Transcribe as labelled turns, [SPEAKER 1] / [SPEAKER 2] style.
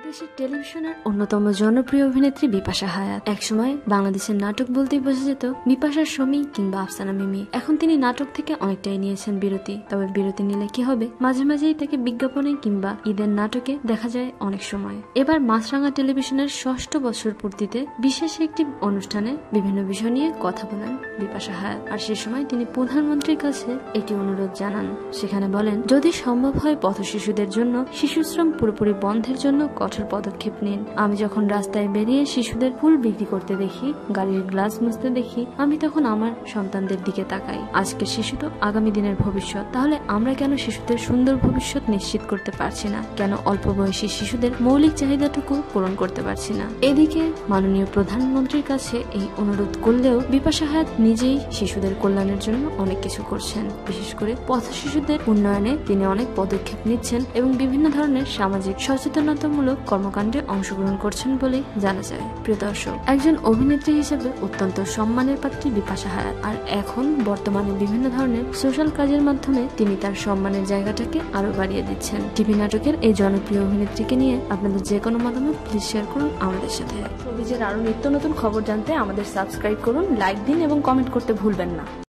[SPEAKER 1] বাংলাদেশের টেলিভিশনের অন্যতম জনপ্রিয় অভিনেত্রী বিপাশা হায়াত। একসময় বাংলাদেশের নাটক বলতেই বোঝা যেত বিপাশার সমী কিংবা আফসানা মিমি। এখন তিনি নাটক থেকে অনেকটাই নিয়েছেন বিরতি। তবে বিরতি নিলে কি হবে, মাঝে মাঝেই তাকে বিজ্ঞাপনে কিংবা ঈদের নাটকে দেখা যায় অনেক সময়। এবার মাছরাঙা টেলিভিশনের ৬ষ্ঠ বছর পূর্তিতে বিশেষ একটি অনুষ্ঠানে বিভিন্ন বিষয় নিয়ে কথা বলেন বিপাশা হায়াত। আর সে সময় তিনি প্রধানমন্ত্রীর কাছে একটি অনুরোধ জানান। সেখানে বলেন, যদি সম্ভব হয় পথ শিশুদের জন্য শিশুশ্রম পুরোপুরি বন্ধের জন্য কঠোর পদক্ষেপ নিন। আমি যখন রাস্তায় বেরিয়ে শিশুদের ফুল বিক্রি করতে দেখি, গাড়ির গ্লাস মুছতে দেখি, আমি তখন আমার সন্তানদের দিকে তাকাই। আজকের শিশু তো আগামী দিনের ভবিষ্যৎ। তাহলে আমরা কেন শিশুদের সুন্দর ভবিষ্যৎ নিশ্চিত করতে পারছি না? কেন অল্প বয়সী শিশুদের মৌলিক চাহিদাটুকু পূরণ করতে পারছি না? এদিকে মাননীয় প্রধানমন্ত্রীর কাছে এই অনুরোধ করলেও বিপাশা হায়াত নিজেই শিশুদের কল্যাণের জন্য অনেক কিছু করছেন। বিশেষ করে পথ শিশুদের উন্নয়নে তিনি অনেক পদক্ষেপ নিচ্ছেন এবং বিভিন্ন ধরনের সামাজিক সচেতনতামূলক কর্মকাণ্ডে অংশগ্রহণ করছেন বলে জানা যায়। প্রিয় দর্শক, একজন অভিনেত্রী হিসেবে অত্যন্ত সম্মানের পাত্রী বিপাশা হায়াত। আর এখন বর্তমানে বিভিন্ন ধরনের সোশ্যাল কাজের মাধ্যমে তিনি তার সম্মানের জায়গাটাকে আরো বাড়িয়ে দিচ্ছেন। টিভি নাটকের এই জনপ্রিয় অভিনেত্রীকে নিয়ে আপনাদের যে কোনো মতামত প্লিজ শেয়ার করুন আমাদের সাথে।
[SPEAKER 2] শোবিজের আরো নিত্য নতুন খবর জানতে আমাদের সাবস্ক্রাইব করুন, লাইক দিন এবং কমেন্ট করতে ভুলবেন না।